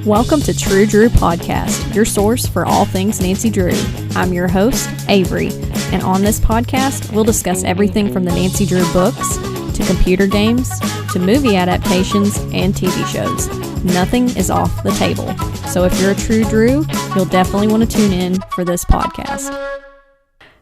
Welcome to True Drew Podcast, your source for all things Nancy Drew. I'm your host, Avery, and on this podcast, we'll discuss everything from the Nancy Drew books, to computer games, to movie adaptations, and TV shows. Nothing is off the table. So if you're a True Drew, you'll definitely want to tune in for this podcast.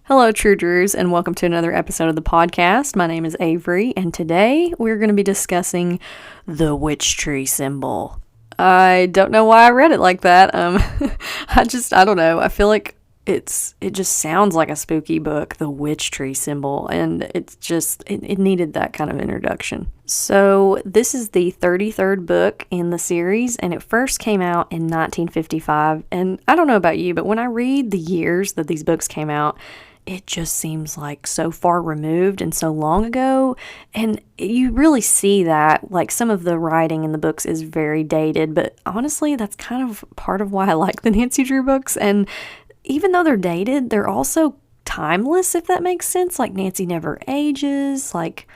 Hello, True Drews, and welcome to another episode of the podcast. My name is Avery, and today we're going to be discussing the witch tree symbol. I don't know why I read it like that. I don't know. I feel like it just sounds like a spooky book, the witch tree symbol, and it needed that kind of introduction. So this is the 33rd book in the series, and it first came out in 1955. And I don't know about you, but when I read the years that these books came out, it just seems like so far removed and so long ago. And you really see that, like, some of the writing in the books is very dated, but honestly, that's kind of part of why I like the Nancy Drew books. And even though they're dated, they're also timeless, if that makes sense. Like, Nancy never ages. Like,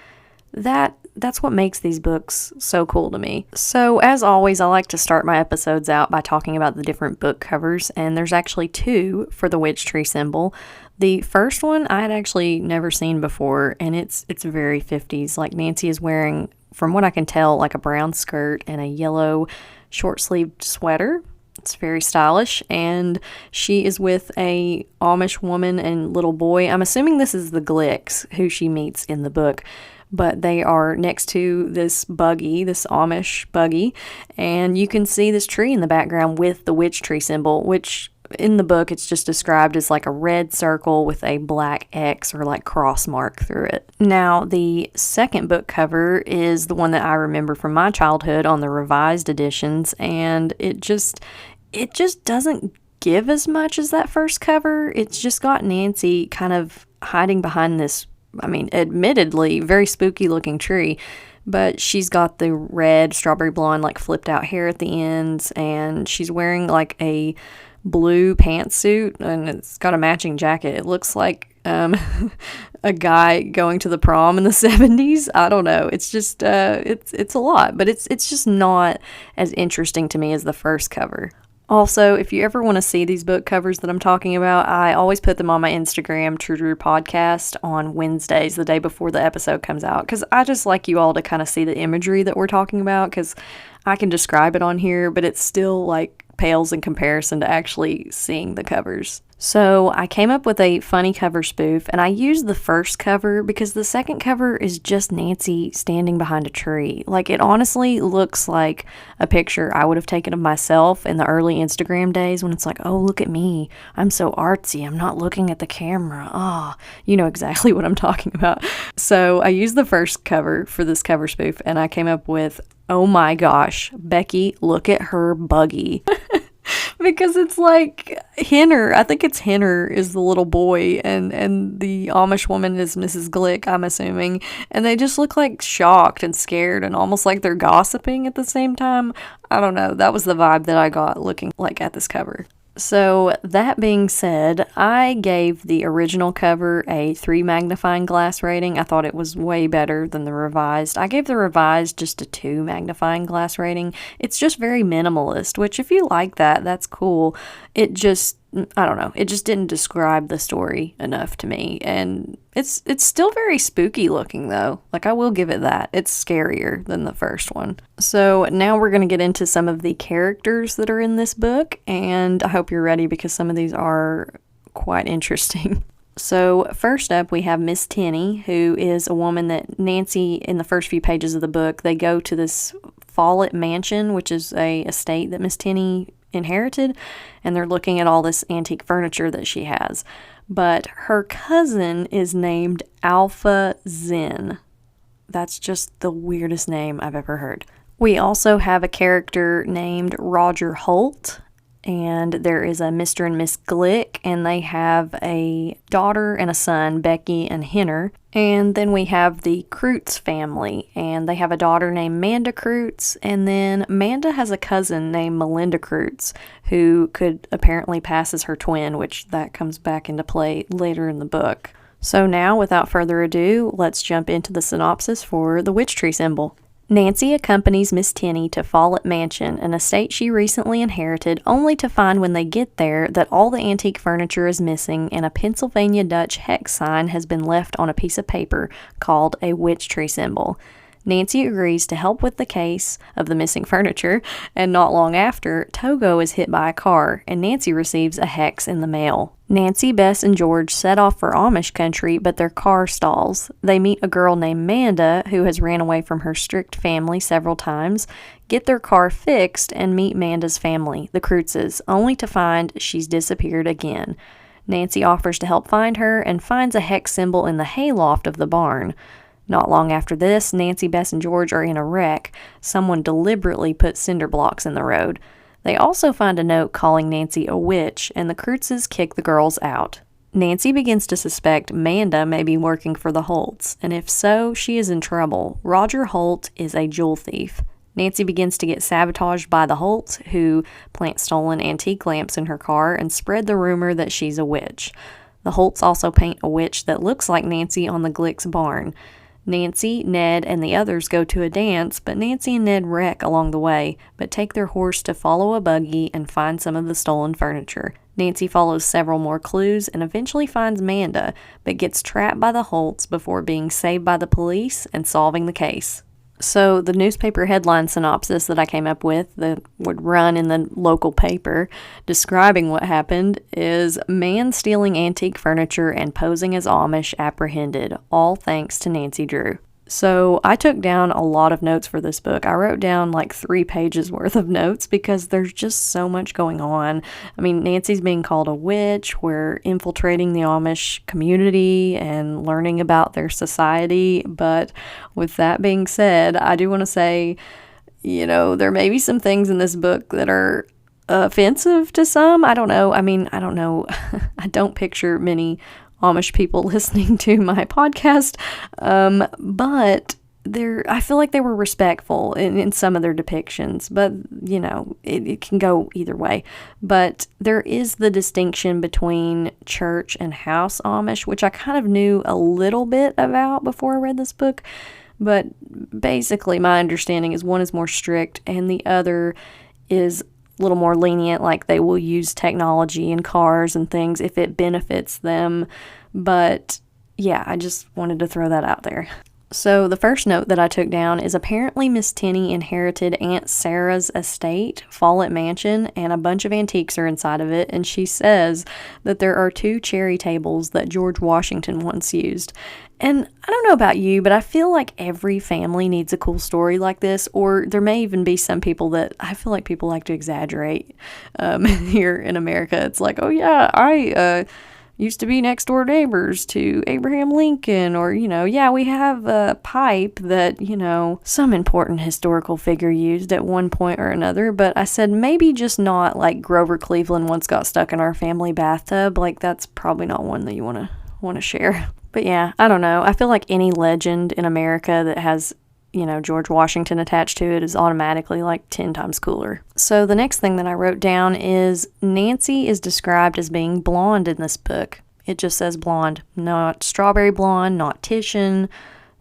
that's what makes these books so cool to me. So, as always, I like to start my episodes out by talking about the different book covers, and there's actually two for the witch tree symbol. The first one I had actually never seen before, and it's very 50s. Like, Nancy is wearing, from what I can tell, like a brown skirt and a yellow short-sleeved sweater. It's very stylish, and she is with a Amish woman and little boy. I'm assuming this is the Glicks who she meets in the book, but they are next to this buggy, this Amish buggy, and you can see this tree in the background with the witch tree symbol, which in the book it's just described as like a red circle with a black X or like cross mark through it. Now, the second book cover is the one that I remember from my childhood on the revised editions, and it just doesn't give as much as that first cover. It's just got Nancy kind of hiding behind this, admittedly very spooky looking tree, but she's got the red strawberry blonde like flipped out hair at the ends, and she's wearing like a blue pantsuit, and it's got a matching jacket. It looks like a guy going to the prom in the 70s. I don't know. It's just it's a lot, but it's just not as interesting to me as the first cover. Also, if you ever want to see these book covers that I'm talking about, I always put them on my Instagram, True Drew Podcast, on Wednesdays, the day before the episode comes out, because I just like you all to kind of see the imagery that we're talking about, because I can describe it on here, but it's still like pales in comparison to actually seeing the covers. So I came up with a funny cover spoof, and I used the first cover because the second cover is just Nancy standing behind a tree. Like, it honestly looks like a picture I would have taken of myself in the early Instagram days when it's like, oh, look at me. I'm so artsy. I'm not looking at the camera. Ah, you know exactly what I'm talking about. So I used the first cover for this cover spoof, and I came up with, oh my gosh, Becky, look at her buggy. Because it's like Henner, I think it's Henner is the little boy, and the Amish woman is Mrs. Glick, I'm assuming. And they just look like shocked and scared and almost like they're gossiping at the same time. I don't know. That was the vibe that I got looking like at this cover. So that being said, I gave the original cover a 3 magnifying glass rating. I thought it was way better than the revised. I gave the revised just a 2 magnifying glass rating. It's just very minimalist, which if you like that, that's cool. It just, I don't know, it just didn't describe the story enough to me. And it's still very spooky looking though. Like, I will give it that. It's scarier than the first one. So now we're going to get into some of the characters that are in this book, and I hope you're ready because some of these are quite interesting. So first up, we have Miss Tenny, who is a woman that Nancy, in the first few pages of the book, they go to this Follett Mansion, which is a estate that Miss Tenny inherited, and they're looking at all this antique furniture that she has. But her cousin is named Alpha Zen. That's just the weirdest name I've ever heard. We also have a character named Roger Holt, and there is a Mr. and Miss Glick, and they have a daughter and a son, Becky and Henner. And then we have the Kreutz family, and they have a daughter named Manda Kreutz, and then Manda has a cousin named Melinda Kreutz, who could apparently pass as her twin, which that comes back into play later in the book. So now, without further ado, let's jump into the synopsis for the witch tree symbol. Nancy accompanies Miss Tenney to Follett Mansion, an estate she recently inherited, only to find when they get there that all the antique furniture is missing and a Pennsylvania Dutch hex sign has been left on a piece of paper called a witch tree symbol. Nancy agrees to help with the case of the missing furniture, and not long after, Togo is hit by a car, and Nancy receives a hex in the mail. Nancy, Bess, and George set off for Amish country, but their car stalls. They meet a girl named Manda, who has ran away from her strict family several times, get their car fixed, and meet Manda's family, the Kreutzes, only to find she's disappeared again. Nancy offers to help find her, and finds a hex symbol in the hayloft of the barn. Not long after this, Nancy, Bess, and George are in a wreck. Someone deliberately put cinder blocks in the road. They also find a note calling Nancy a witch, and the Kreutzes kick the girls out. Nancy begins to suspect Manda may be working for the Holts, and if so, she is in trouble. Roger Holt is a jewel thief. Nancy begins to get sabotaged by the Holts, who plant stolen antique lamps in her car and spread the rumor that she's a witch. The Holts also paint a witch that looks like Nancy on the Glick's barn. Nancy, Ned, and the others go to a dance, but Nancy and Ned wreck along the way, but take their horse to follow a buggy and find some of the stolen furniture. Nancy follows several more clues and eventually finds Manda, but gets trapped by the Holts before being saved by the police and solving the case. So the newspaper headline synopsis that I came up with that would run in the local paper describing what happened is man stealing antique furniture and posing as Amish apprehended, all thanks to Nancy Drew. So I took down a lot of notes for this book. I wrote down like 3 pages worth of notes because there's just so much going on. I mean, Nancy's being called a witch. We're infiltrating the Amish community and learning about their society. But with that being said, I do want to say, there may be some things in this book that are offensive to some. I don't know. I don't picture many Amish people listening to my podcast, but I feel like they were respectful in some of their depictions, but it can go either way. But there is the distinction between church and house Amish, which I kind of knew a little bit about before I read this book, but basically my understanding is one is more strict and the other is a little more lenient, like they will use technology in cars and things if it benefits them. But yeah, I just wanted to throw that out there. So the first note that I took down is apparently Miss Tenney inherited Aunt Sarah's estate, Follett Mansion, and a bunch of antiques are inside of it, and she says that there are 2 cherry tables that George Washington once used. And I don't know about you, but I feel like every family needs a cool story like this, or there may even be some people that I feel like people like to exaggerate. Here in America, it's like, oh yeah, I used to be next door neighbors to Abraham Lincoln, or, we have a pipe that, some important historical figure used at one point or another, but I said maybe just not like Grover Cleveland once got stuck in our family bathtub. Like, that's probably not one that you want to share. But yeah, I don't know. I feel like any legend in America that has George Washington attached to it is automatically like 10 times cooler. So the next thing that I wrote down is Nancy is described as being blonde in this book. It just says blonde, not strawberry blonde, not Titian.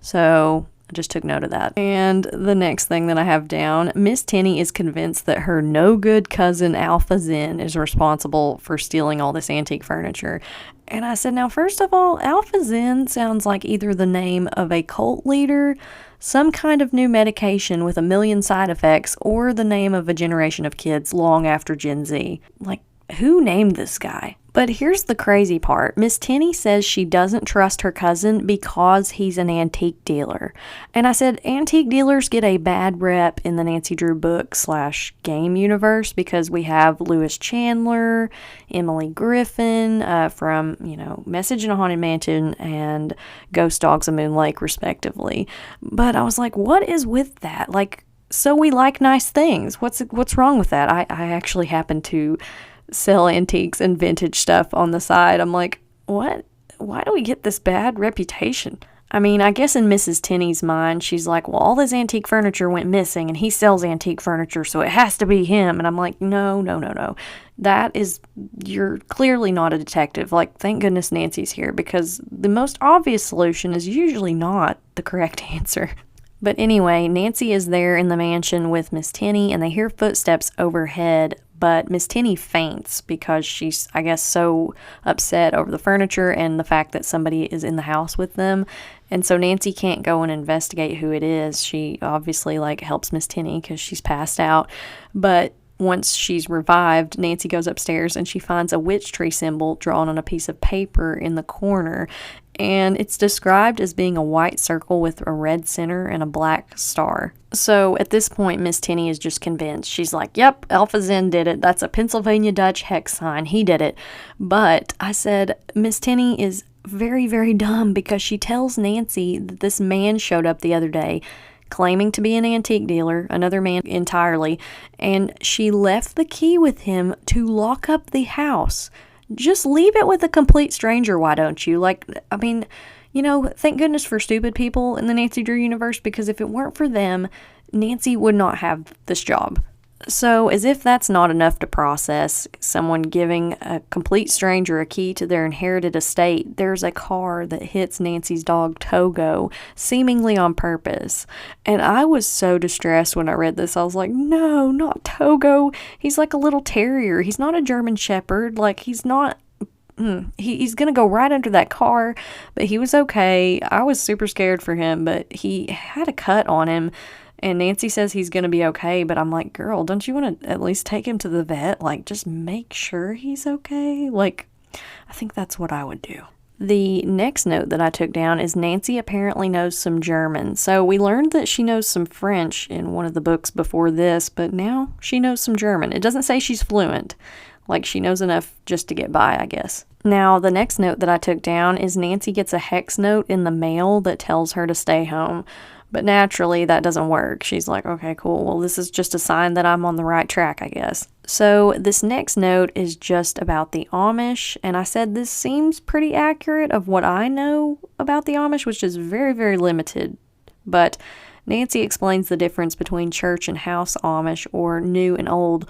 So I just took note of that. And the next thing that I have down, Miss Tenney is convinced that her no-good cousin Alpha Zen is responsible for stealing all this antique furniture. And I said, now, first of all, Alpha Zen sounds like either the name of a cult leader, some kind of new medication with a million side effects, or the name of a generation of kids long after Gen Z. Like, who named this guy? But here's the crazy part. Miss Tenney says she doesn't trust her cousin because he's an antique dealer. And I said, antique dealers get a bad rep in the Nancy Drew book / game universe because we have Lewis Chandler, Emily Griffin from, Message in a Haunted Mansion and Ghost Dogs of Moon Lake, respectively. But I was like, what is with that? Like, so we like nice things. What's wrong with that? I actually happen to sell antiques and vintage stuff on the side. I'm like, what? Why do we get this bad reputation? I mean, I guess in Mrs. Tenney's mind, she's like, well, all this antique furniture went missing and he sells antique furniture, so it has to be him. And I'm like, no. You're clearly not a detective. Like, thank goodness Nancy's here, because the most obvious solution is usually not the correct answer. But anyway, Nancy is there in the mansion with Miss Tenny, and they hear footsteps overhead, but Miss Tenny faints because she's, I guess, so upset over the furniture and the fact that somebody is in the house with them. And so Nancy can't go and investigate who it is. She obviously, helps Miss Tenny because she's passed out. But once she's revived, Nancy goes upstairs and she finds a witch tree symbol drawn on a piece of paper in the corner. And it's described as being a white circle with a red center and a black star. So at this point, Miss Tenny is just convinced. She's like, yep, Alpha Zen did it. That's a Pennsylvania Dutch hex sign. He did it. But I said, Miss Tenny is very, very dumb because she tells Nancy that this man showed up the other day claiming to be an antique dealer, another man entirely, and she left the key with him to lock up the house. Just leave it with a complete stranger, why don't you? Thank goodness for stupid people in the Nancy Drew universe, because if it weren't for them, Nancy would not have this job. So, as if that's not enough to process, someone giving a complete stranger a key to their inherited estate, there's a car that hits Nancy's dog Togo, seemingly on purpose. And I was so distressed when I read this. I was like, no, not Togo. He's like a little terrier. He's not a German Shepherd. He's not... He's going to go right under that car, but he was okay. I was super scared for him, but he had a cut on him. And Nancy says he's going to be okay, but I'm like, girl, don't you want to at least take him to the vet? Just make sure he's okay? I think that's what I would do. The next note that I took down is Nancy apparently knows some German. So we learned that she knows some French in one of the books before this, but now she knows some German. It doesn't say she's fluent. She knows enough just to get by, I guess. Now, the next note that I took down is Nancy gets a hex note in the mail that tells her to stay home. But naturally, that doesn't work. She's like, okay, cool. Well, this is just a sign that I'm on the right track, I guess. So this next note is just about the Amish. And I said this seems pretty accurate of what I know about the Amish, which is very, very limited. But Nancy explains the difference between church and house Amish, or new and old.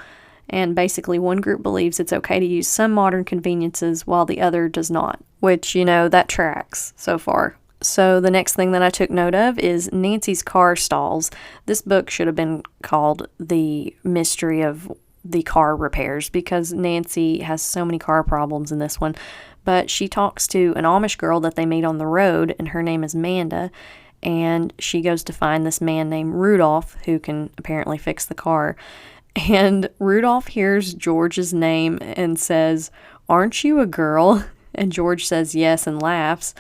And basically, one group believes it's okay to use some modern conveniences while the other does not. Which, that tracks so far. So the next thing that I took note of is Nancy's car stalls. This book should have been called The Mystery of the Car Repairs, because Nancy has so many car problems in this one. But she talks to an Amish girl that they meet on the road, and her name is Manda. And she goes to find this man named Rudolph, who can apparently fix the car. And Rudolph hears George's name and says, "Aren't you a girl?" And George says yes and laughs,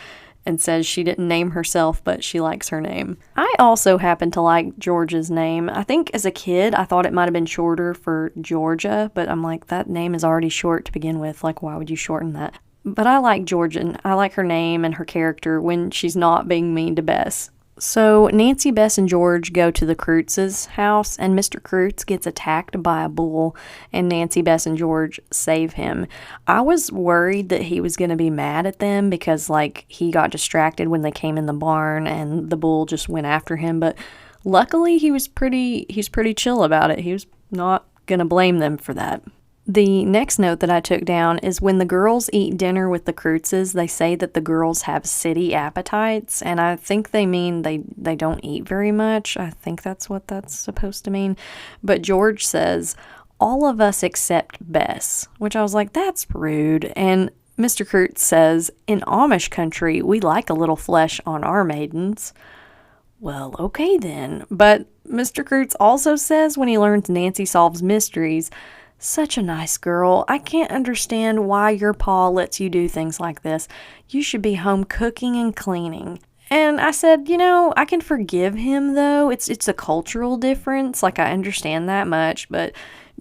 and says she didn't name herself, but she likes her name. I also happen to like George's name. I think as a kid, I thought it might have been shorter for Georgia, but I'm like, that name is already short to begin with. Why would you shorten that? But I like Georgia. I like her name and her character when she's not being mean to Bess. So Nancy, Bess, and George go to the Kreutz's house, and Mr. Kreutz gets attacked by a bull, and Nancy, Bess, and George save him. I was worried that he was going to be mad at them because, he got distracted when they came in the barn, and the bull just went after him, but luckily he's pretty chill about it. He was not going to blame them for that. The next note that I took down is when the girls eat dinner with the Kreutzes, they say that the girls have city appetites, and I think they mean they don't eat very much. I think that's what that's supposed to mean. But George says, all of us except Bess, which I was like, that's rude. And Mr. Kreutz says, in Amish country, we like a little flesh on our maidens. Well, okay then. But Mr. Kreutz also says when he learns Nancy solves mysteries, such a nice girl. I can't understand why your pa lets you do things like this. You should be home cooking and cleaning. And I said, I can forgive him, though. It's a cultural difference. I understand that much. But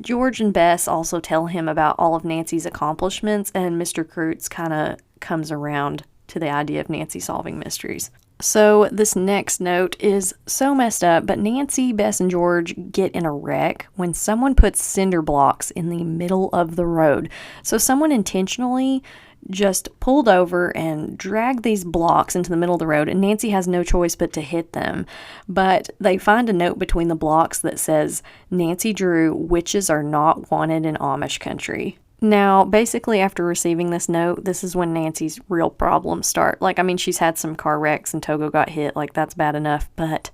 George and Bess also tell him about all of Nancy's accomplishments, and Mr. Kreutz kind of comes around to the idea of Nancy solving mysteries. So this next note is so messed up, but Nancy, Bess, and George get in a wreck when someone puts cinder blocks in the middle of the road. So someone intentionally just pulled over and dragged these blocks into the middle of the road, and Nancy has no choice but to hit them. But they find a note between the blocks that says, Nancy Drew, witches are not wanted in Amish country. Now, basically, after receiving this note, this is when Nancy's real problems start. She's had some car wrecks and Togo got hit. That's bad enough. But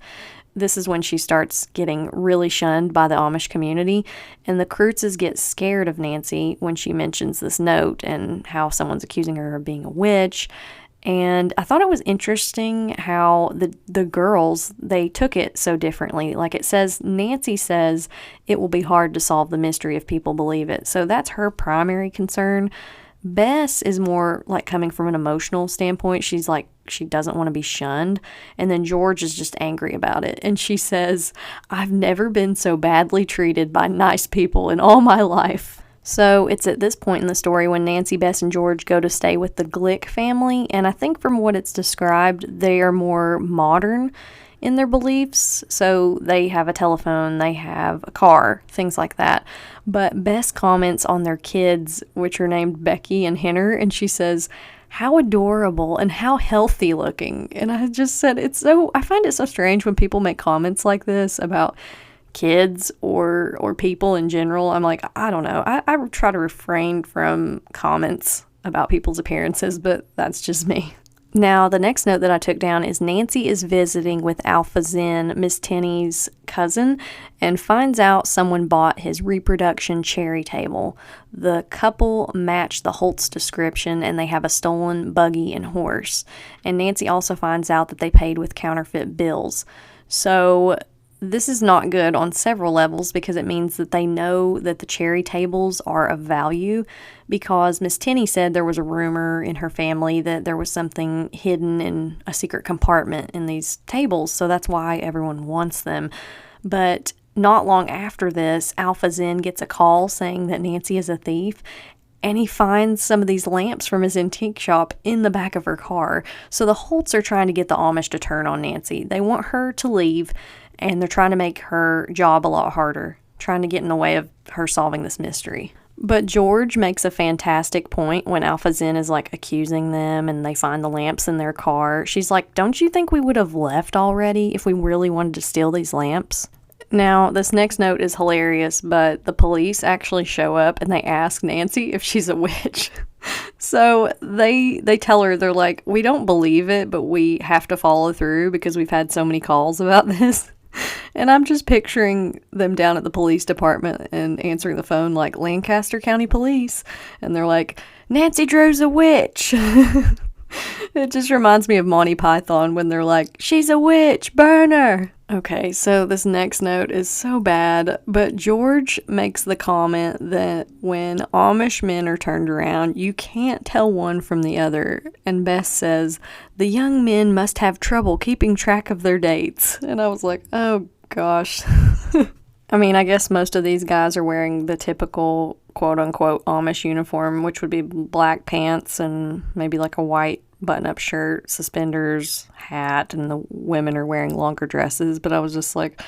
this is when she starts getting really shunned by the Amish community, and the Kreutzes get scared of Nancy when she mentions this note and how someone's accusing her of being a witch. And I thought it was interesting how the girls, they took it so differently. Like it says, Nancy says it will be hard to solve the mystery if people believe it. So that's her primary concern. Bess is more like coming from an emotional standpoint. She's like, she doesn't want to be shunned. And then George is just angry about it. And she says, I've never been so badly treated by nice people in all my life. So it's at this point in the story when Nancy, Bess, and George go to stay with the Glick family. And I think from what it's described, they are more modern in their beliefs. So they have a telephone, they have a car, things like that. But Bess comments on their kids, which are named Becky and Henner, and she says, how adorable and how healthy looking. And I just said, I find it so strange when people make comments like this about kids or people in general. I'm like, I don't know. I try to refrain from comments about people's appearances, but that's just me. Now, the next note that I took down is Nancy is visiting with Alpha Zen, Miss Tenney's cousin, and finds out someone bought his reproduction cherry table. The couple match the Holtz description, and they have a stolen buggy and horse. And Nancy also finds out that they paid with counterfeit bills. So this is not good on several levels because it means that they know that the cherry tables are of value, because Miss Tenney said there was a rumor in her family that there was something hidden in a secret compartment in these tables, so that's why everyone wants them. But not long after this, Alpha Zen gets a call saying that Nancy is a thief, and he finds some of these lamps from his antique shop in the back of her car. So the Holtz are trying to get the Amish to turn on Nancy. They want her to leave, and they're trying to make her job a lot harder, trying to get in the way of her solving this mystery. But George makes a fantastic point when Alpha Zen is like accusing them and they find the lamps in their car. She's like, don't you think we would have left already if we really wanted to steal these lamps? Now, this next note is hilarious, but the police actually show up and they ask Nancy if she's a witch. So they tell her, they're like, we don't believe it, but we have to follow through because we've had so many calls about this. And I'm just picturing them down at the police department and answering the phone like, Lancaster County Police. And they're like, Nancy Drew's a witch. It just reminds me of Monty Python when they're like, she's a witch, burn her. Okay, so this next note is so bad, but George makes the comment that when Amish men are turned around, you can't tell one from the other. And Bess says, the young men must have trouble keeping track of their dates. And I was like, oh gosh. I mean, I guess most of these guys are wearing the typical quote-unquote Amish uniform, which would be black pants and maybe like a white button-up shirt, suspenders, hat, and the women are wearing longer dresses. But I was just like,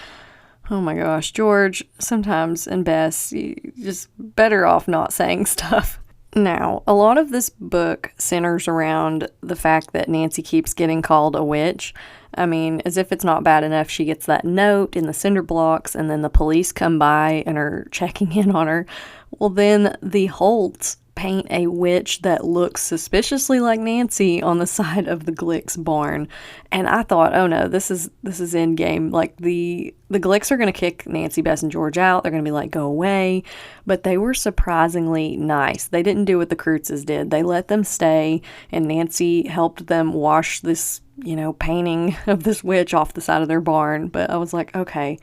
oh my gosh, George, sometimes, and Bess, you just better off not saying stuff. Now, a lot of this book centers around the fact that Nancy keeps getting called a witch. I mean, as if it's not bad enough, she gets that note in the cinder blocks, and then the police come by and are checking in on her. Well, then the Holtz paint a witch that looks suspiciously like Nancy on the side of the Glick's barn. And I thought, oh no, this is endgame. Like the Glicks are going to kick Nancy, Bess, and George out. They're going to be like, go away. But they were surprisingly nice. They didn't do what the Kreutzes did. They let them stay, and Nancy helped them wash this, painting of this witch off the side of their barn. But I was like, okay,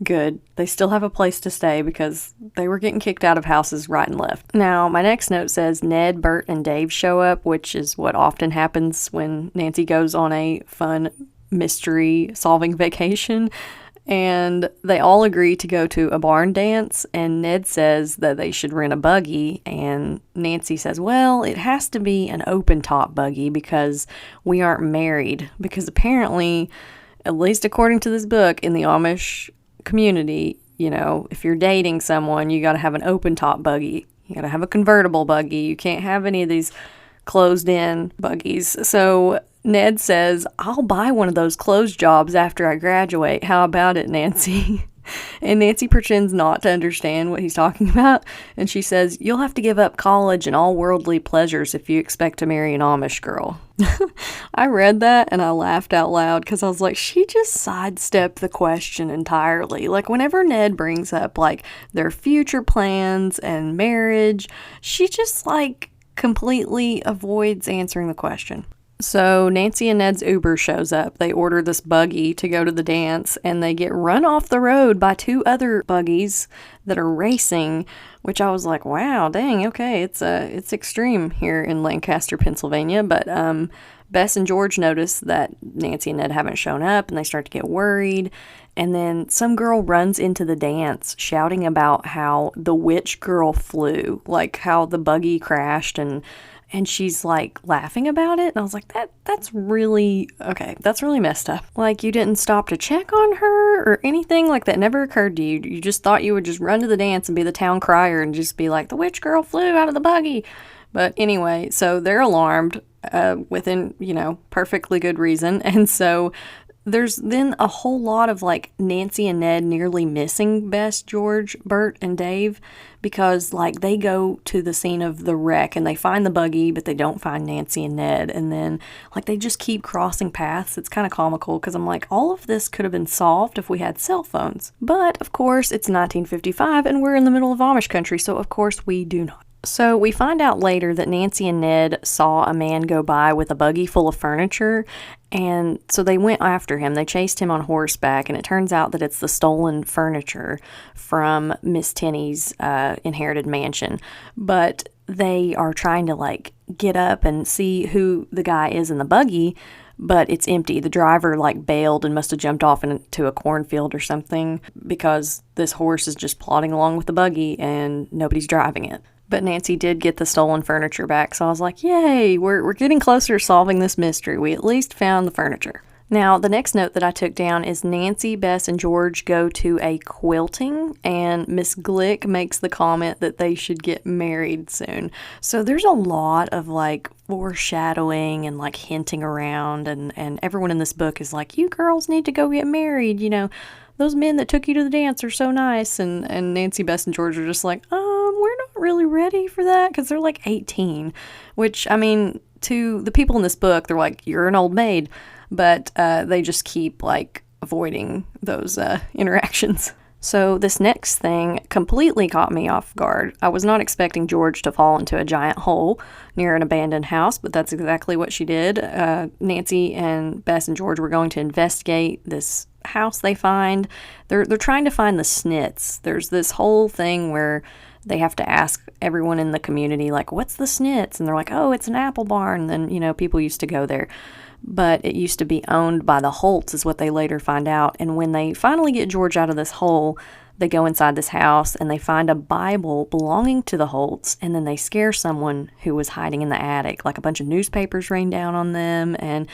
good. They still have a place to stay because they were getting kicked out of houses right and left. Now, my next note says Ned, Bert, and Dave show up, which is what often happens when Nancy goes on a fun mystery-solving vacation. And they all agree to go to a barn dance, and Ned says that they should rent a buggy, and Nancy says, well, it has to be an open-top buggy because we aren't married. Because apparently, at least according to this book, in the Amish community, if you're dating someone, you got to have an open-top buggy. You got to have a convertible buggy. You can't have any of these closed-in buggies. So Ned says, I'll buy one of those closed jobs after I graduate. How about it, Nancy? And Nancy pretends not to understand what he's talking about. And she says, "You'll have to give up college and all worldly pleasures if you expect to marry an Amish girl." I read that and I laughed out loud because I was like, she just sidestepped the question entirely. Like, whenever Ned brings up, like, their future plans and marriage, she just, like, completely avoids answering the question. So Nancy and Ned's Uber shows up. They order this buggy to go to the dance, and they get run off the road by two other buggies that are racing, which I was like, wow, dang, okay, it's extreme here in Lancaster, Pennsylvania. But Bess and George notice that Nancy and Ned haven't shown up, and they start to get worried. And then some girl runs into the dance shouting about how the witch girl flew, like how the buggy crashed, and she's like laughing about it. And I was like, that's really messed up. Like, you didn't stop to check on her or anything? Like, that never occurred to you? You just thought you would just run to the dance and be the town crier and just be like, the witch girl flew out of the buggy. But anyway, so they're alarmed within, perfectly good reason. And so there's then a whole lot of, like, Nancy and Ned nearly missing Bess, George, Bert, and Dave because, like, they go to the scene of the wreck and they find the buggy, but they don't find Nancy and Ned. And then, like, they just keep crossing paths. It's kind of comical because I'm like, all of this could have been solved if we had cell phones. But, of course, it's 1955 and we're in the middle of Amish country, so of course we do not. So we find out later that Nancy and Ned saw a man go by with a buggy full of furniture, and so they went after him. They chased him on horseback, and it turns out that it's the stolen furniture from Miss Tenney's inherited mansion. But they are trying to, like, get up and see who the guy is in the buggy, but it's empty. The driver, like, bailed and must have jumped off into a cornfield or something because this horse is just plodding along with the buggy and nobody's driving it. But Nancy did get the stolen furniture back, so I was like, yay, we're getting closer to solving this mystery. We at least found the furniture. Now, the next note that I took down is Nancy, Bess, and George go to a quilting, and Miss Glick makes the comment that they should get married soon. So there's a lot of, like, foreshadowing and, like, hinting around, and everyone in this book is like, you girls need to go get married, those men that took you to the dance are so nice. And Nancy, Bess, and George are just like, we're not really ready for that, because they're like 18, which, I mean, to the people in this book, they're like, you're an old maid, but they just keep, like, avoiding those interactions. So this next thing completely caught me off guard. I was not expecting George to fall into a giant hole near an abandoned house, but that's exactly what she did. Nancy and Bess and George were going to investigate this house they find. They're trying to find the snits. There's this whole thing where they have to ask everyone in the community, like, what's the snits? And they're like, oh, it's an apple barn. And then, people used to go there. But it used to be owned by the Holts, is what they later find out. And when they finally get George out of this hole, they go inside this house and they find a Bible belonging to the Holts, and then they scare someone who was hiding in the attic. Like, a bunch of newspapers rain down on them, and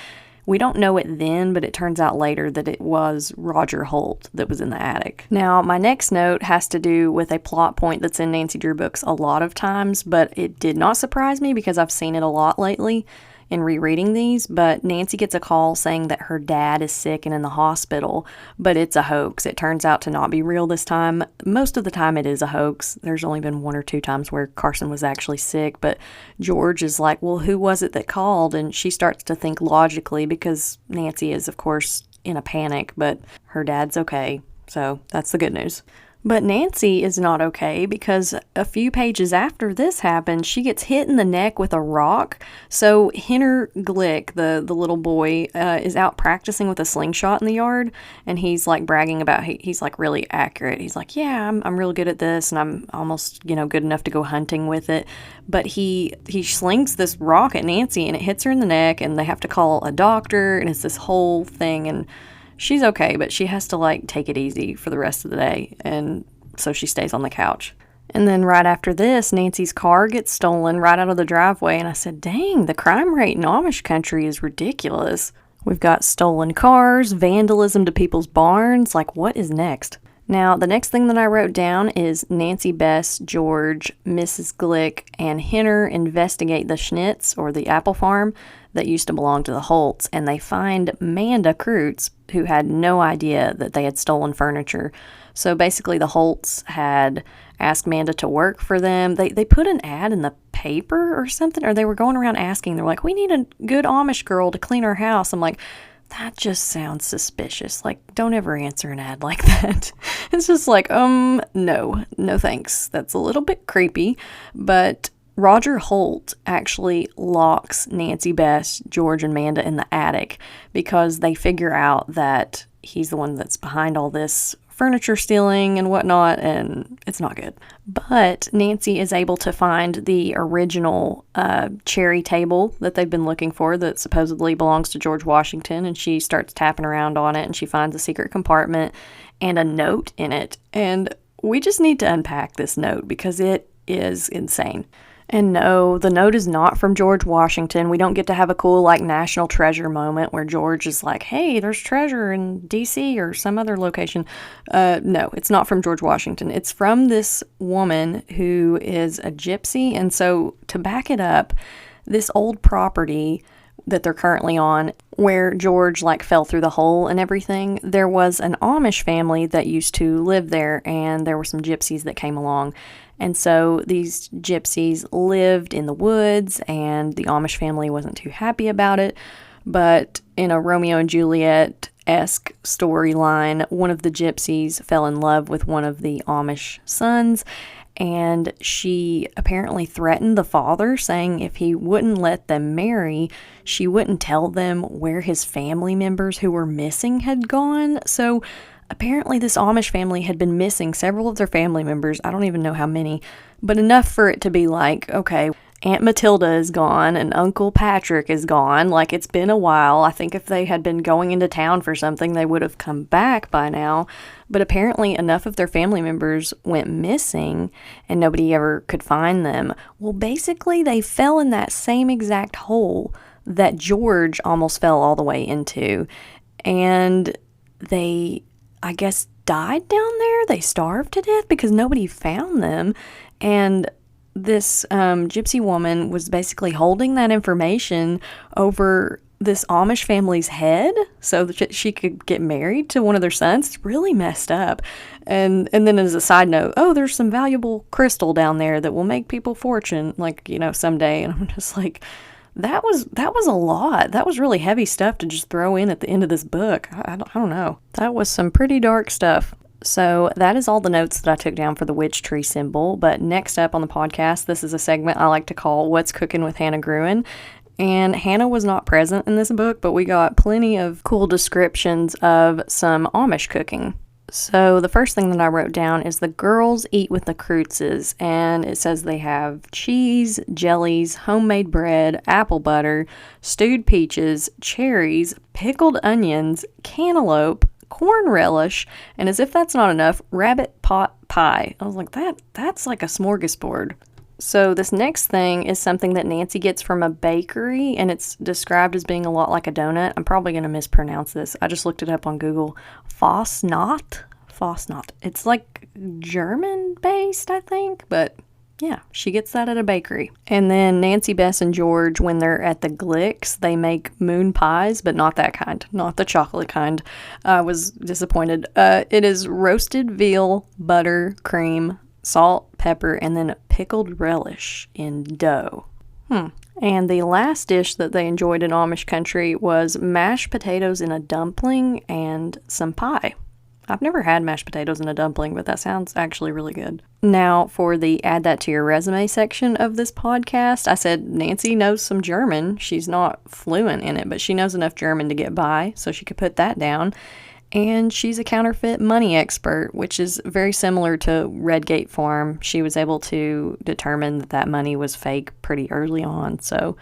we don't know it then, but it turns out later that it was Roger Holt that was in the attic. Now, my next note has to do with a plot point that's in Nancy Drew books a lot of times, but it did not surprise me because I've seen it a lot lately in rereading these. But Nancy gets a call saying that her dad is sick and in the hospital, but it's a hoax. It turns out to not be real this time. Most of the time it is a hoax. There's only been one or two times where Carson was actually sick, but George is like, well, who was it that called? And she starts to think logically because Nancy is, of course, in a panic, but her dad's okay. So that's the good news. But Nancy is not okay because a few pages after this happens, she gets hit in the neck with a rock. So Henner Glick, the little boy, is out practicing with a slingshot in the yard, and he's like bragging about he's like really accurate. He's like, yeah, I'm real good at this, and I'm almost good enough to go hunting with it. But he slings this rock at Nancy, and it hits her in the neck, and they have to call a doctor, and it's this whole thing. And she's okay, but she has to, like, take it easy for the rest of the day, and so she stays on the couch. And then right after this, Nancy's car gets stolen right out of the driveway, and I said, dang, the crime rate in Amish country is ridiculous. We've got stolen cars, vandalism to people's barns, like, what is next? Now, the next thing that I wrote down is Nancy, Bess, George, Mrs. Glick, and Henner investigate the Schnitz, or the apple farm. that used to belong to the Holts, and they find Manda Kreutz, who had no idea that they had stolen furniture. So basically the Holts had asked Manda to work for them. They put an ad in the paper or something, or they were going around asking. They're like, we need a good Amish girl to clean our house. I'm like, that just sounds suspicious. Like, don't ever answer an ad like that. It's just like, no thanks. That's a little bit creepy. But Roger Holt actually locks Nancy, Bess, George, and Manda in the attic because they figure out that he's the one that's behind all this furniture stealing and whatnot, and it's not good. But Nancy is able to find the original cherry table that they've been looking for that supposedly belongs to George Washington, and she starts tapping around on it, and she finds a secret compartment and a note in it. And we just need to unpack this note because it is insane. And no, the note is not from George Washington. We don't get to have a cool, like, national treasure moment where George is like, hey, there's treasure in D.C. or some other location. No, it's not from George Washington. It's from this woman who is a gypsy. And so to back it up, this old property that they're currently on, where George, like, fell through the hole and everything, there was an Amish family that used to live there, and there were some gypsies that came along. And so these gypsies lived in the woods, and the Amish family wasn't too happy about it. But in a Romeo and Juliet-esque storyline, one of the gypsies fell in love with one of the Amish sons, and she apparently threatened the father, saying if he wouldn't let them marry, she wouldn't tell them where his family members who were missing had gone. So apparently this Amish family had been missing several of their family members. I don't even know how many, but enough for it to be like, okay, Aunt Matilda is gone and Uncle Patrick is gone. Like, it's been a while. I think if they had been going into town for something, they would have come back by now. But apparently enough of their family members went missing and nobody ever could find them. Well, basically they fell in that same exact hole that George almost fell all the way into. And they, I guess, died down there. They starved to death because nobody found them. And this gypsy woman was basically holding that information over this Amish family's head so that she could get married to one of their sons. It's really messed up. And then as a side note, oh, there's some valuable crystal down there that will make people fortune, like, you know, someday. And I'm just like, that was a lot. That was really heavy stuff to just throw in at the end of this book. I don't know. That was some pretty dark stuff. So that is all the notes that I took down for the witch tree symbol. But next up on the podcast, this is a segment I like to call What's Cooking with Hannah Gruen. And Hannah was not present in this book, but we got plenty of cool descriptions of some Amish cooking. So the first thing that I wrote down is the girls eat with the Kreutzes, and it says they have cheese, jellies, homemade bread, apple butter, stewed peaches, cherries, pickled onions, cantaloupe, corn relish, and as if that's not enough, rabbit pot pie. I was like, that's like a smorgasbord. So this next thing is something that Nancy gets from a bakery, and it's described as being a lot like a donut. I'm probably going to mispronounce this. I just looked it up on Google. Fosnacht. It's like German-based, I think, but yeah, she gets that at a bakery. And then Nancy, Bess, and George, when they're at the Glicks, they make moon pies, but not that kind, not the chocolate kind. I was disappointed. It is roasted veal, butter, cream, salt, pepper, and then pickled relish in dough. And the last dish that they enjoyed in Amish country was mashed potatoes in a dumpling and some pie. I've never had mashed potatoes in a dumpling, but that sounds actually really good. Now, for the add that to your resume section of this podcast, I said Nancy knows some German. She's not fluent in it, but she knows enough German to get by, so she could put that down. And she's a counterfeit money expert, which is very similar to Redgate Farm. She was able to determine that that money was fake pretty early on, so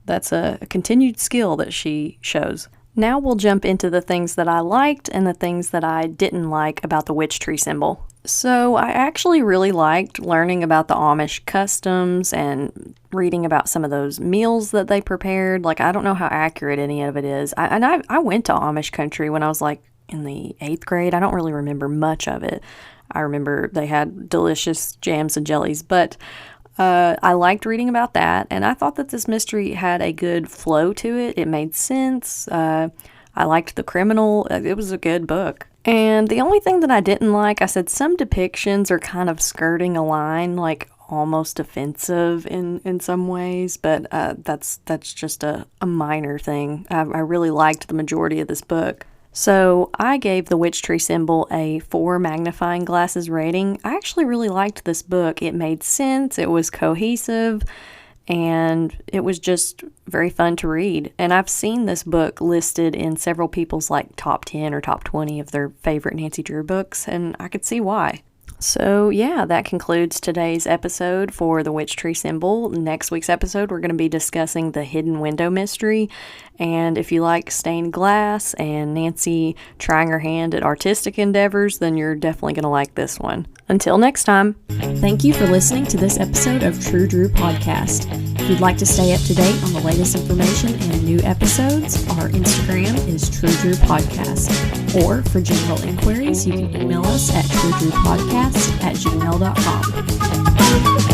that's a continued skill that she shows. Now we'll jump into the things that I liked and the things that I didn't like about the witch tree symbol. So I actually really liked learning about the Amish customs and reading about some of those meals that they prepared. Like, I don't know how accurate any of it is. I went to Amish country when I was like in the 8th grade. I don't really remember much of it. I remember they had delicious jams and jellies, but I liked reading about that, and I thought that this mystery had a good flow to it. It made sense. I liked the criminal. It was a good book. And the only thing that I didn't like, I said some depictions are kind of skirting a line, like almost offensive in some ways, but that's just a minor thing. I really liked the majority of this book. So I gave the witch tree symbol a 4 magnifying glasses rating. I actually really liked this book. It made sense, it was cohesive, and it was just very fun to read. And I've seen this book listed in several people's like top 10 or top 20 of their favorite Nancy Drew books, and I could see why. So yeah, that concludes today's episode for the witch tree symbol. Next week's episode, we're going to be discussing the hidden window mystery. And if you like stained glass and Nancy trying her hand at artistic endeavors, then you're definitely going to like this one. Until next time. Thank you for listening to this episode of True Drew Podcast. If you'd like to stay up to date on the latest information and new episodes, our Instagram is True Drew Podcast. Or for general inquiries, you can email us at truedrewpodcast@gmail.com.